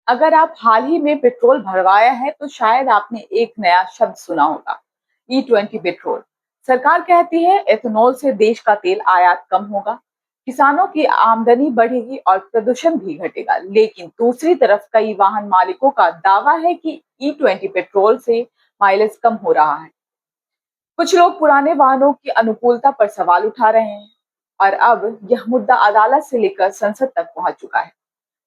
अगर आप हाल ही में पेट्रोल भरवाया है तो शायद आपने एक नया शब्द सुना होगा, E20 पेट्रोल। सरकार कहती है एथेनॉल से देश का तेल आयात कम होगा, किसानों की आमदनी बढ़ेगी और प्रदूषण भी घटेगा। लेकिन दूसरी तरफ कई वाहन मालिकों का दावा है कि E20 पेट्रोल से माइलेज कम हो रहा है। कुछ लोग पुराने वाहनों की अनुकूलता पर सवाल उठा रहे हैं और अब यह मुद्दा अदालत से लेकर संसद तक पहुंच चुका है।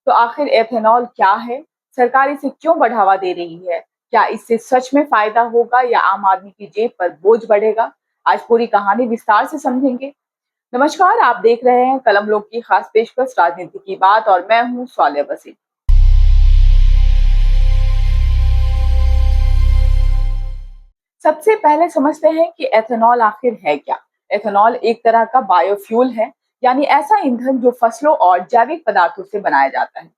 तो आखिर एथेनॉल क्या है? सरकार इसे क्यों बढ़ावा दे रही है? क्या इससे सच में फायदा होगा या आम आदमी की जेब पर बोझ बढ़ेगा? आज पूरी कहानी विस्तार से समझेंगे। नमस्कार, आप देख रहे हैं कलम लोग की खास पेशकश राजनीति की बात और मैं हूं स्वालिया बसीर। सबसे पहले समझते हैं कि एथेनॉल आखिर है क्या। एथेनॉल एक तरह का बायोफ्यूल है, यानी ऐसा ईंधन जो फसलों और जैविक पदार्थों से बनाया जाता है।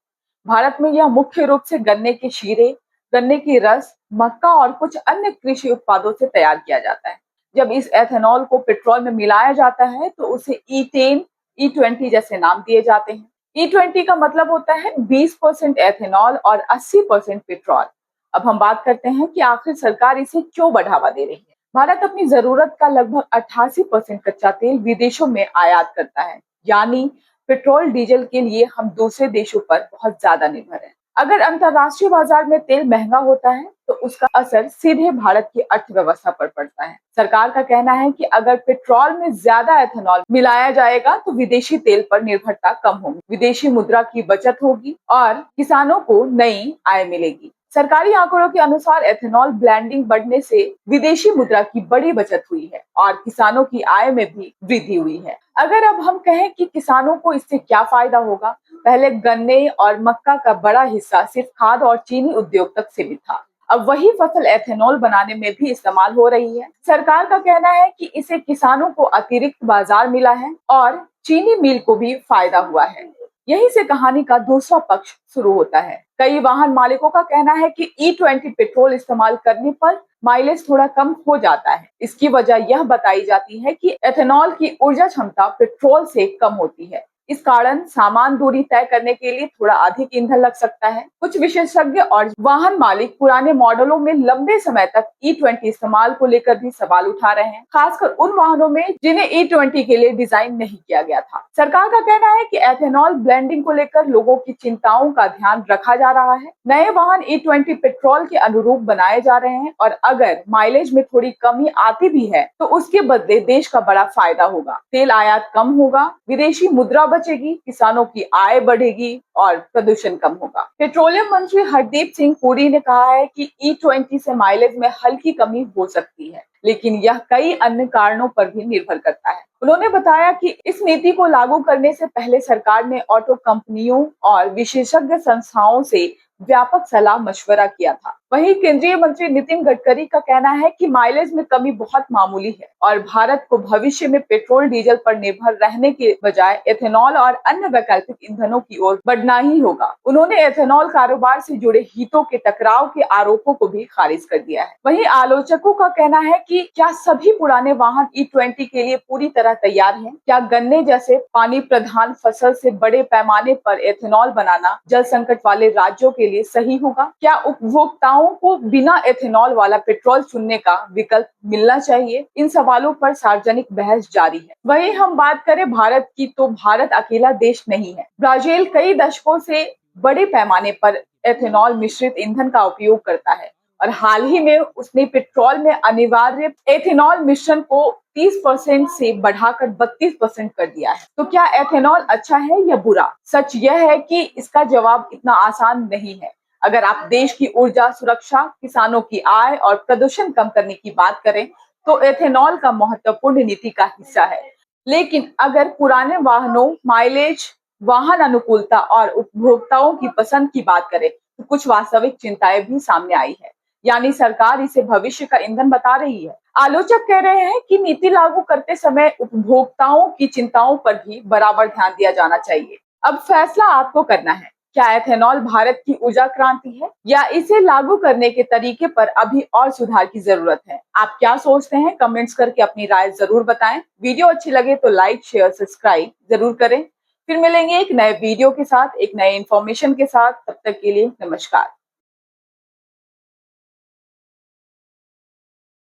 भारत में यह मुख्य रूप से गन्ने के शीरे, गन्ने की रस, मक्का और कुछ अन्य कृषि उत्पादों से तैयार किया जाता है। जब इस एथेनॉल को पेट्रोल में मिलाया जाता है तो उसे E10, E20 जैसे नाम दिए जाते हैं। E20 का मतलब होता है 20% एथेनॉल और 80% पेट्रोल। अब हम बात करते हैं कि आखिर सरकार इसे क्यों बढ़ावा दे रही है। भारत अपनी जरूरत का लगभग 88% कच्चा तेल विदेशों में आयात करता है, यानी पेट्रोल डीजल के लिए हम दूसरे देशों पर बहुत ज्यादा निर्भर हैं। अगर अंतरराष्ट्रीय बाजार में तेल महंगा होता है तो उसका असर सीधे भारत की अर्थव्यवस्था पर पड़ता है। सरकार का कहना है कि अगर पेट्रोल में ज्यादा एथेनॉल मिलाया जाएगा तो विदेशी तेल पर निर्भरता कम होगी, विदेशी मुद्रा की बचत होगी और किसानों को नई आय मिलेगी। सरकारी आंकड़ों के अनुसार एथेनॉल ब्लेंडिंग बढ़ने से विदेशी मुद्रा की बड़ी बचत हुई है और किसानों की आय में भी वृद्धि हुई है। अगर अब हम कहें कि किसानों को इससे क्या फायदा होगा, पहले गन्ने और मक्का का बड़ा हिस्सा सिर्फ खाद्य और चीनी उद्योग तक सीमित था। अब वही फसल एथेनॉल बनाने में भी इस्तेमाल हो रही है। सरकार का कहना है कि इससे किसानों को अतिरिक्त बाजार मिला है और चीनी मिल को भी फायदा हुआ है। यहीं से कहानी का दूसरा पक्ष शुरू होता है। कई वाहन मालिकों का कहना है कि E20 पेट्रोल इस्तेमाल करने पर माइलेज थोड़ा कम हो जाता है। इसकी वजह यह बताई जाती है कि एथेनॉल की ऊर्जा क्षमता पेट्रोल से कम होती है। इस कारण सामान दूरी तय करने के लिए थोड़ा अधिक ईंधन लग सकता है। कुछ विशेषज्ञ और वाहन मालिक पुराने मॉडलों में लंबे समय तक E20 इस्तेमाल को लेकर भी सवाल उठा रहे हैं, खासकर उन वाहनों में जिन्हें E20 के लिए डिजाइन नहीं किया गया था। सरकार का कहना है कि एथेनॉल ब्लेंडिंग को लेकर लोगों की चिंताओं का ध्यान रखा जा रहा है। नए वाहन E20 पेट्रोल के अनुरूप बनाए जा रहे हैं और अगर माइलेज में थोड़ी कमी आती भी है तो उसके बदले देश का बड़ा फायदा होगा। तेल आयात कम होगा, विदेशी मुद्रा बचेगी, किसानों की आय बढ़ेगी और प्रदूषण कम होगा। पेट्रोलियम मंत्री हरदीप सिंह पुरी ने कहा है कि E20 से माइलेज में हल्की कमी हो सकती है, लेकिन यह कई अन्य कारणों पर भी निर्भर करता है। उन्होंने बताया कि इस नीति को लागू करने से पहले सरकार ने ऑटो कंपनियों और विशेषज्ञ संस्थाओं से व्यापक सलाह मशवरा किया था। वहीं केंद्रीय मंत्री नितिन गडकरी का कहना है कि माइलेज में कमी बहुत मामूली है और भारत को भविष्य में पेट्रोल डीजल पर निर्भर रहने के बजाय एथेनॉल और अन्य वैकल्पिक ईंधनों की ओर बढ़ना ही होगा। उन्होंने एथेनॉल कारोबार से जुड़े हितों के टकराव के आरोपों को भी खारिज कर दिया है। वहीं आलोचकों का कहना है कि क्या सभी पुराने वाहन E20 के लिए पूरी तरह तैयार हैं? क्या गन्ने जैसे पानी प्रधान फसल से बड़े पैमाने पर एथेनॉल बनाना जल संकट वाले राज्यों के लिए सही होगा? क्या उपभोक्ताओं को बिना एथेनॉल वाला पेट्रोल चुनने का विकल्प मिलना चाहिए? इन सवालों पर सार्वजनिक बहस जारी है। वहीं हम बात करें भारत की तो भारत अकेला देश नहीं है। ब्राजील कई दशकों से बड़े पैमाने पर एथेनॉल मिश्रित ईंधन का उपयोग करता है और हाल ही में उसने पेट्रोल में अनिवार्य एथेनॉल मिश्रण को 30% से बढ़ाकर 32% कर दिया है। तो क्या एथेनॉल अच्छा है या बुरा? सच यह है कि इसका जवाब इतना आसान नहीं है। अगर आप देश की ऊर्जा सुरक्षा, किसानों की आय और प्रदूषण कम करने की बात करें तो एथेनॉल का महत्वपूर्ण नीति का हिस्सा है। लेकिन अगर पुराने वाहनों, माइलेज, वाहन अनुकूलता और उपभोक्ताओं की पसंद की बात करें तो कुछ वास्तविक चिंताएं भी सामने आई है, यानी सरकार इसे भविष्य का ईंधन बता रही है। आलोचक कह रहे हैं कि नीति लागू करते समय उपभोक्ताओं की चिंताओं पर भी बराबर ध्यान दिया जाना चाहिए। अब फैसला आपको करना है, क्या एथेनॉल भारत की ऊर्जा क्रांति है या इसे लागू करने के तरीके पर अभी और सुधार की जरूरत है? आप क्या सोचते हैं? कमेंट्स करके अपनी राय जरूर बताएं। वीडियो अच्छी लगे तो लाइक, शेयर, सब्सक्राइब जरूर करें। फिर मिलेंगे एक नए वीडियो के साथ, एक नए इन्फॉर्मेशन के साथ। तब तक के लिए नमस्कार।